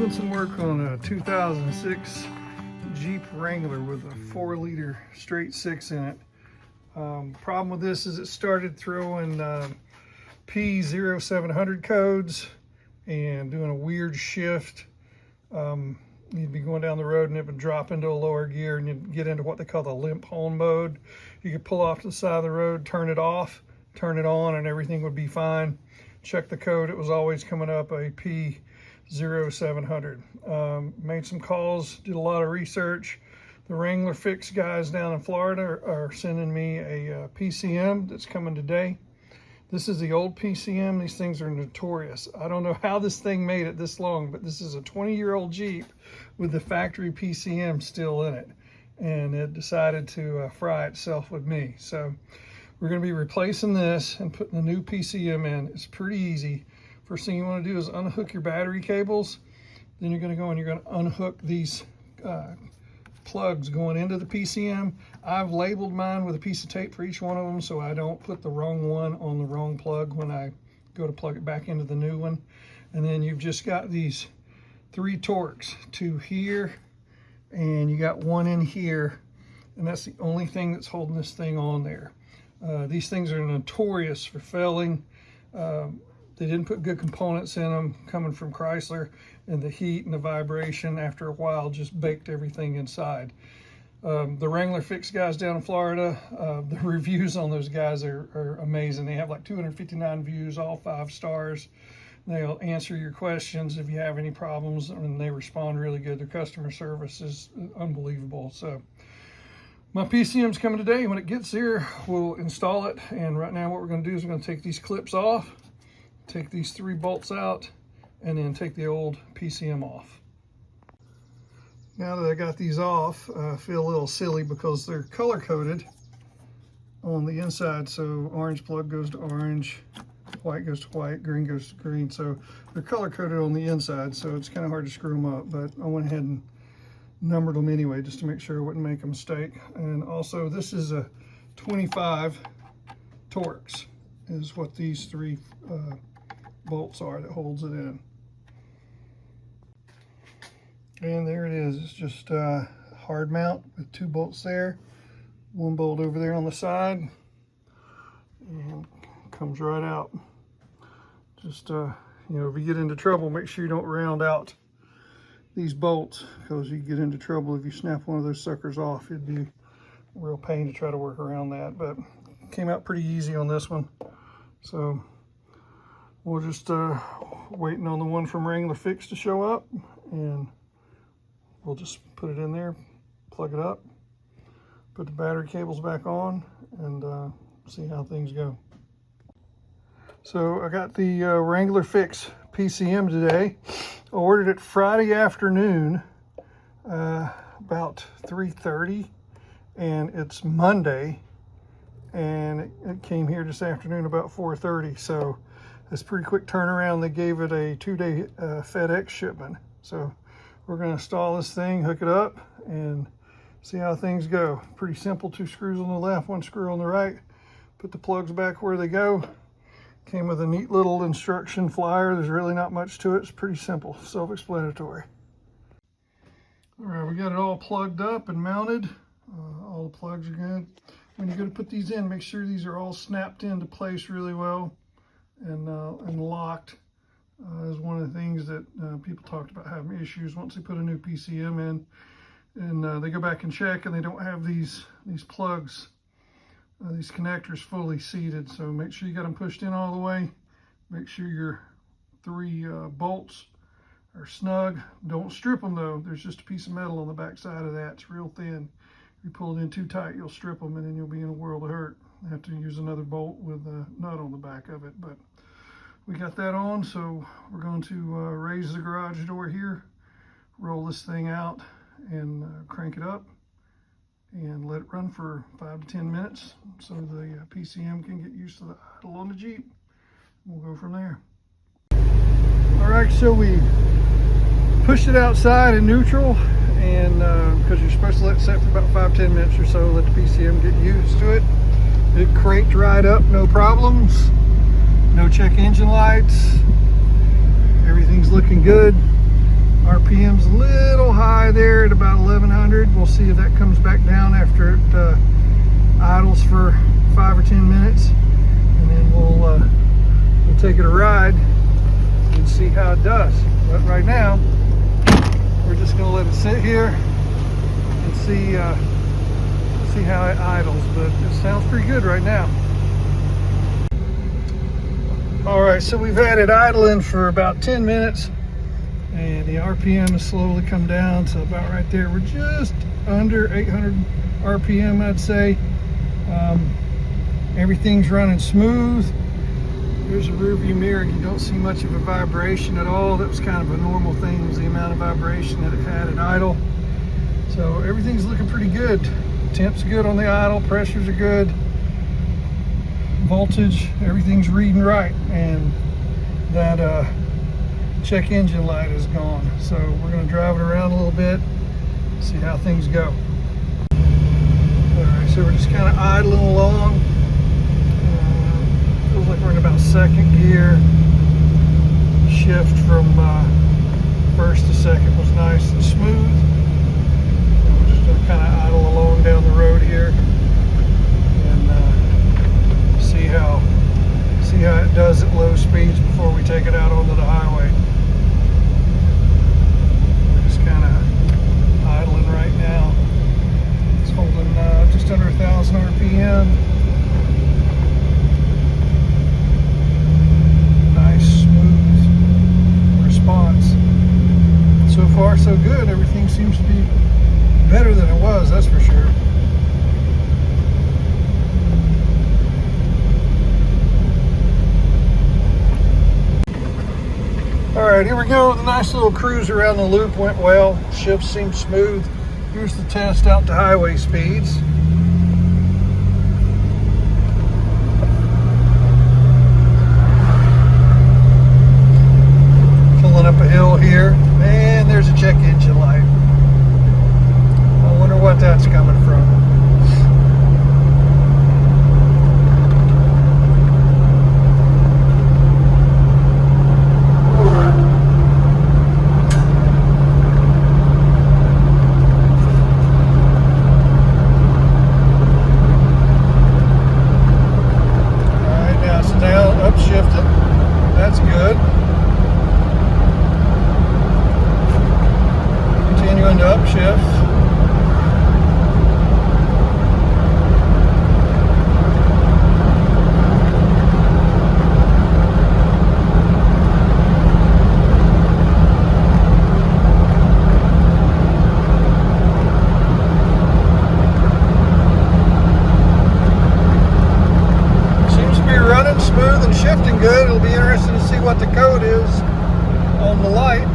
Doing some work on a 2006 Jeep Wrangler with a 4-liter straight 6 in it. Problem with this is it started throwing P0700 codes and doing a weird shift. You'd be going down the road and it would drop into a lower gear and you'd get into what they call the limp home mode. You could pull off to the side of the road, turn it off, turn it on, and everything would be fine. Check the code, it was always coming up a P0700. Made some calls, did a lot of research. The WRANGLERFIX guys down in Florida are sending me a PCM that's coming today. This is the old PCM. These things are notorious. I don't know how this thing made it this long, but this is a 20-year-old Jeep with the factory PCM still in it. And it decided to fry itself with me. So we're going to be replacing this and putting a new PCM in. It's pretty easy. First thing you want to do is unhook your battery cables. Then you're going to go and you're going to unhook these plugs going into the PCM. I've labeled mine with a piece of tape for each one of them so I don't put the wrong one on the wrong plug when I go to plug it back into the new one. And then you've just got these 3 Torx, 2 here, and you got 1 in here, and that's the only thing that's holding this thing on there. These things are notorious for failing. They didn't put good components in them coming from Chrysler, and the heat and the vibration after a while just baked everything inside. The WRANGLERFIX guys down in Florida, the reviews on those guys are amazing. They have like 259 views, all 5 stars. They'll answer your questions if you have any problems, and they respond really good. Their customer service is unbelievable. So my PCM's coming today. When it gets here, we'll install it. And right now what we're going to do is we're going to take these clips off, take these 3 bolts out, and then take the old PCM off. Now that I got these off, I feel a little silly because they're color coded on the inside. So orange plug goes to orange, white goes to white, green goes to green. So they're color coded on the inside, so it's kind of hard to screw them up, but I went ahead and numbered them anyway just to make sure I wouldn't make a mistake. And also this is a 25 Torx is what these 3 bolts are that holds it in. And there it is. It's just a hard mount with 2 bolts there, 1 bolt over there on the side, and comes right out. Just you know, if you get into trouble, make sure you don't round out these bolts, because you get into trouble if you snap one of those suckers off. It'd be a real pain to try to work around that, but came out pretty easy on this one. So we're just waiting on the one from WRANGLERFIX to show up, and we'll just put it in there, plug it up, put the battery cables back on, and see how things go. So I got the WRANGLERFIX PCM today. I ordered it Friday afternoon, about 3:30, and it's Monday, and it came here this afternoon about 4:30. So it's a pretty quick turnaround. They gave it a 2-day FedEx shipment. So we're going to install this thing, hook it up, and see how things go. Pretty simple. 2 screws on the left, 1 screw on the right. Put the plugs back where they go. Came with a neat little instruction flyer. There's really not much to it. It's pretty simple, self-explanatory. All right, we got it all plugged up and mounted. All the plugs are good. When you're going to put these in, make sure these are all snapped into place really well and locked. Is one of the things that people talked about having issues once they put a new PCM in, and they go back and check and they don't have these plugs, these connectors fully seated. So make sure you got them pushed in all the way. Make sure your 3 bolts are snug. Don't strip them though. There's just a piece of metal on the back side of that. It's real thin. If you pull it in too tight, you'll strip them and then you'll be in a world of hurt. You have to use another bolt with a nut on the back of it. But we got that on, so we're going to raise the garage door here, roll this thing out, and crank it up, and let it run for 5 to 10 minutes so the PCM can get used to the idle on the Jeep. We'll go from there. All right, so we pushed it outside in neutral, and because you're supposed to let it set for about 5-10 minutes or so, let the PCM get used to it. It cranked right up, no problems. No check engine lights. Everything's looking good. RPM's a little high there at about 1100. We'll see if that comes back down after it idles for 5 or 10 minutes, and then we'll take it a ride and see how it does. But right now, we're just going to let it sit here and see how it idles. But it sounds pretty good right now. All right, so we've had it idling for about 10 minutes, and the RPM has slowly come down to about right there. We're just under 800 RPM, I'd say. Everything's running smooth. There's a rear view mirror. You don't see much of a vibration at all. That was kind of a normal thing, was the amount of vibration that it had at idle. So everything's looking pretty good. Temp's good on the idle, pressures are good. Voltage, everything's reading right, and that check engine light is gone. So we're going to drive it around a little bit, see how things go. Alright, so we're just kind of idling along. Feels like we're in about second gear. Shift from first to second was nice and smooth. And we're just going to kind of idle along down the road here and see how it does at low speeds before we take it out onto the highway. We're just kind of idling right now. It's holding just under 1,000 RPM. Nice, smooth response. So far, so good. Everything seems to be better than it was, that's for sure. Alright, here we go. The nice little cruise around the loop went well. Shift seemed smooth. Here's the test out to highway speeds. Pulling up a hill here, and there's a check engine light. I wonder what that's coming from. That's good. Continuing to upshift. Smooth and shifting good. It'll be interesting to see what the code is on the light.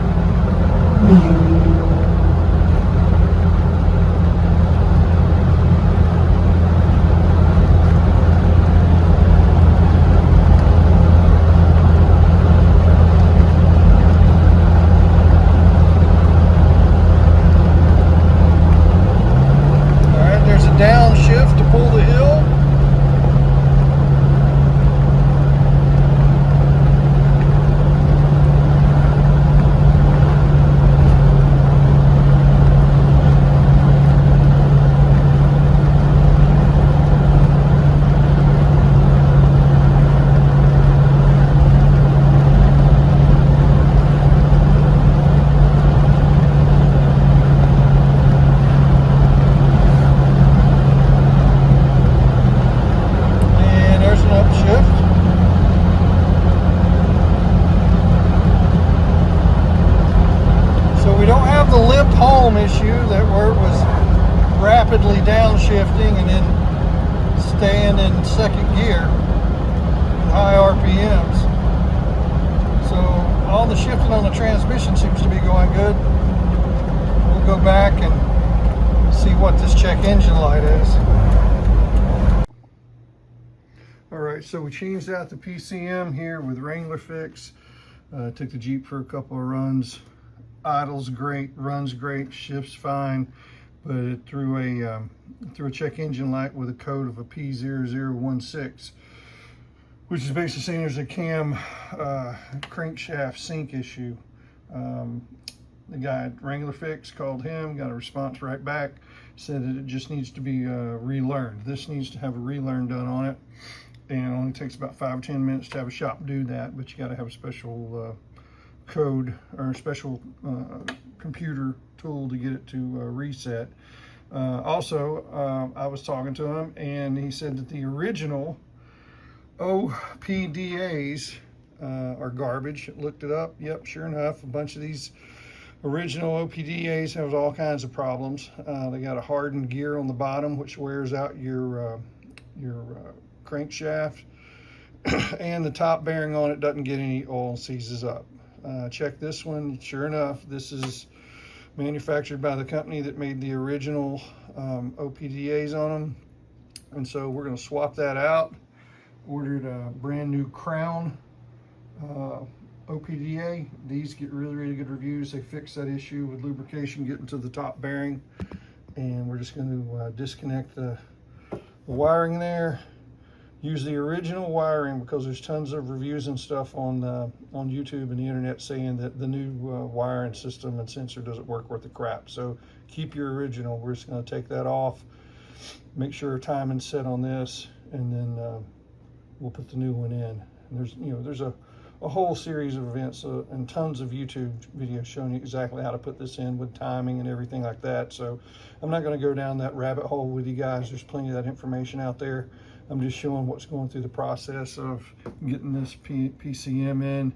Alright, there's a downshift to pull the hill. The limp home issue that where it was rapidly downshifting and then staying in second gear with high RPMs. So all the shifting on the transmission seems to be going good. We'll go back and see what this check engine light is. Alright, so we changed out the PCM here with WRANGLERFIX. Took the Jeep for a couple of runs. Idles great, runs great, shifts fine, but it threw a check engine light with a code of a P0016, which is basically saying there's a cam crankshaft sync issue. The guy at WRANGLERFIX called him, got a response right back, said that it just needs to be relearned. This needs to have a relearn done on it, and it only takes about 5 or 10 minutes to have a shop do that, but you got to have a special code or a special computer tool to get it to reset. Also, I was talking to him, and he said that the original OPDAs are garbage. Looked it up. Yep, sure enough, a bunch of these original OPDAs have all kinds of problems. They got a hardened gear on the bottom, which wears out your crankshaft, and the top bearing on it doesn't get any oil and seizes up. Check this one. Sure enough, this is manufactured by the company that made the original OPDAs on them, and so we're going to swap that out. Ordered a brand new Crown OPDA. These get really good reviews. They fix that issue with lubrication getting to the top bearing, and we're just going to disconnect the wiring there. Use the original wiring, because there's tons of reviews and stuff on YouTube and the internet saying that the new wiring system and sensor doesn't work worth the crap. So keep your original. We're just going to take that off, make sure timing's set on this, and then we'll put the new one in. And there's a whole series of events and tons of YouTube videos showing you exactly how to put this in with timing and everything like that. So I'm not going to go down that rabbit hole with you guys. There's plenty of that information out there. I'm just showing what's going through the process of getting this PCM in,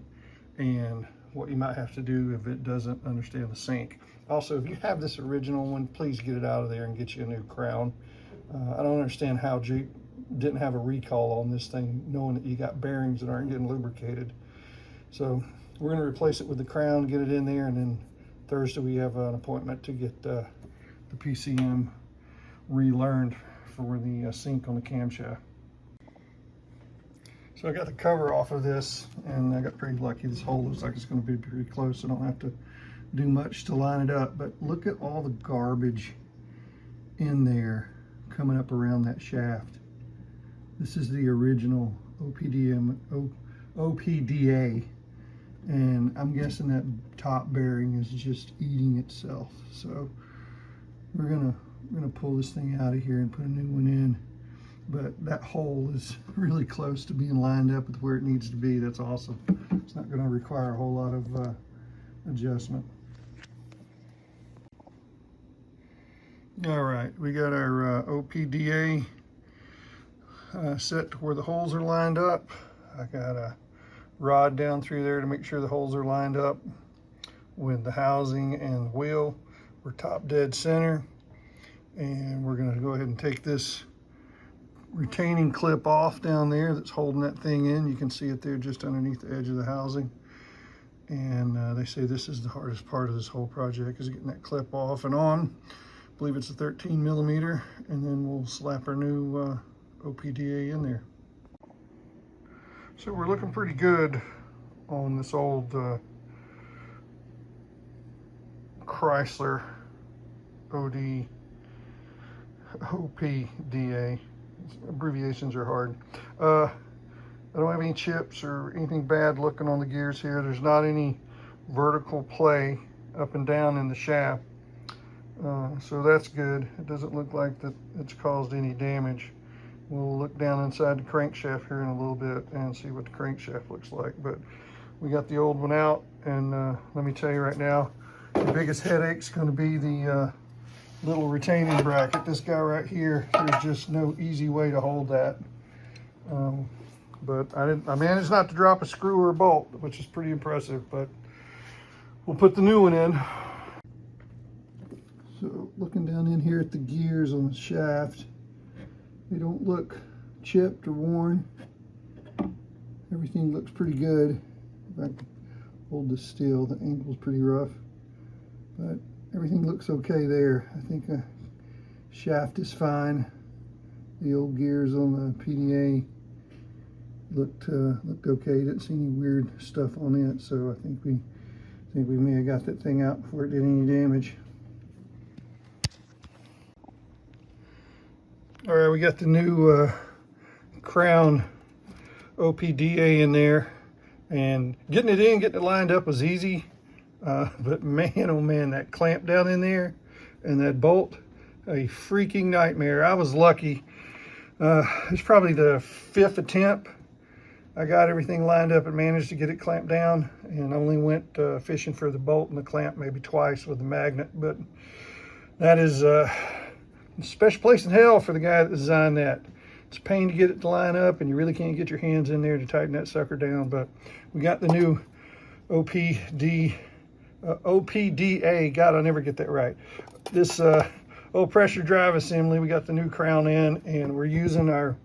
and what you might have to do if it doesn't understand the sync. Also, if you have this original one, please get it out of there and get you a new Crown. I don't understand how Jeep didn't have a recall on this thing, knowing that you got bearings that aren't getting lubricated. So we're going to replace it with the Crown, get it in there, and then Thursday we have an appointment to get the PCM relearned for the sync on the camshaft. So I got the cover off of this, and I got pretty lucky. This hole looks like it's going to be pretty close. I don't have to do much to line it up, but look at all the garbage in there coming up around that shaft. This is the original OPDA, and I'm guessing that top bearing is just eating itself. So we're gonna pull this thing out of here and put a new one in. But that hole is really close to being lined up with where it needs to be. That's awesome. It's not going to require a whole lot of adjustment. All right, we got our OPDA set to where the holes are lined up. I got a rod down through there to make sure the holes are lined up with the housing and the wheel. We're top dead center, and we're going to go ahead and take this retaining clip off down there that's holding that thing in. You can see it there just underneath the edge of the housing, and they say this is the hardest part of this whole project, is getting that clip off and on. I believe it's a 13 millimeter, and then we'll slap our new OPDA in there. So we're looking pretty good on this old Chrysler OPDA. Abbreviations are hard. I don't have any chips or anything bad looking on the gears here. There's not any vertical play up and down in the shaft, so that's good. It doesn't look like that it's caused any damage. We'll look down inside the crankshaft here in a little bit and see what the crankshaft looks like. But we got the old one out, and let me tell you right now, the biggest headache's going to be the little retaining bracket. This guy right here, there's just no easy way to hold that. But I managed not to drop a screw or a bolt, which is pretty impressive. But we'll put the new one in. So looking down in here at the gears on the shaft, they don't look chipped or worn. Everything looks pretty good. If I can hold the steel, the angle's pretty rough, but everything looks okay there. I think the shaft is fine. The old gears on the PDA looked okay. Didn't see any weird stuff on it, so I think we may have got that thing out before it did any damage. All right, we got the new Crown OPDA in there, and getting it lined up was easy. But man, oh man, that clamp down in there and that bolt, a freaking nightmare. I was lucky. It's probably the 5th attempt. I got everything lined up and managed to get it clamped down, and only went fishing for the bolt and the clamp maybe twice with the magnet. But that is a special place in hell for the guy that designed that. It's a pain to get it to line up, and you really can't get your hands in there to tighten that sucker down. But we got the new OPDA. God, I'll never get that right. This old pressure drive assembly, we got the new crown in, and we're using our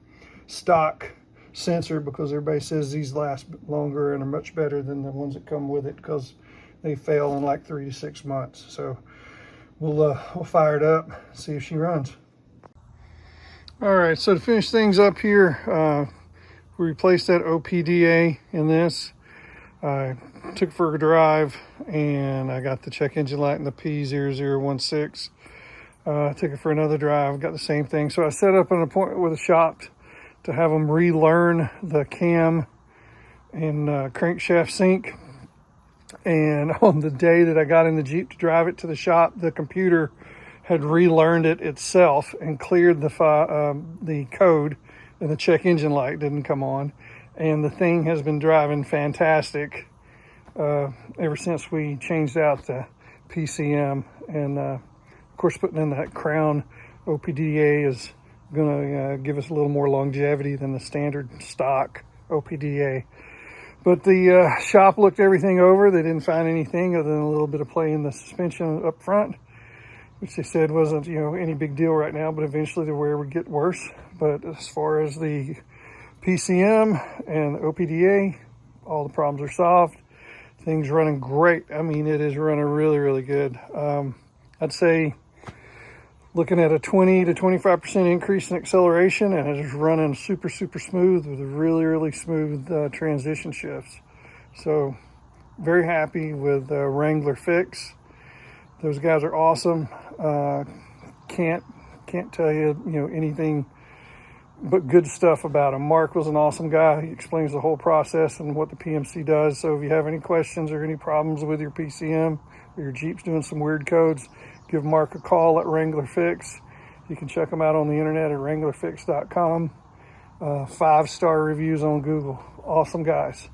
stock sensor because everybody says these last longer and are much better than the ones that come with it because they fail in like 3 to 6 months. So we'll fire it up, see if she runs. All right, so to finish things up here, we replaced that OPDA in this. I took it for a drive, and I got the check engine light in the P0016. Took it for another drive, got the same thing. So I set up an appointment with a shop to have them relearn the cam and crankshaft sync. And on the day that I got in the Jeep to drive it to the shop, the computer had relearned it itself and cleared the code, and the check engine light didn't come on. And the thing has been driving fantastic ever since we changed out the PCM. And of course, putting in that crown OPDA is gonna give us a little more longevity than the standard stock OPDA. But the shop looked everything over. They didn't find anything other than a little bit of play in the suspension up front, which they said wasn't, any big deal right now, but eventually the wear would get worse. But as far as the PCM and the OPDA, all the problems are solved. Things running great. I mean, it is running really, really good. I'd say looking at a 20 to 25% increase in acceleration, and it is running super, super smooth with really, really smooth transition shifts. So very happy with WRANGLERFIX. Those guys are awesome. Can't tell you, anything but good stuff about him. Mark was an awesome guy. He explains the whole process and what the PMC does. So if you have any questions or any problems with your PCM or your Jeep's doing some weird codes, give Mark a call at WRANGLERFIX. You can check them out on the internet at WRANGLERFIX.com. 5-star reviews on Google. Awesome guys.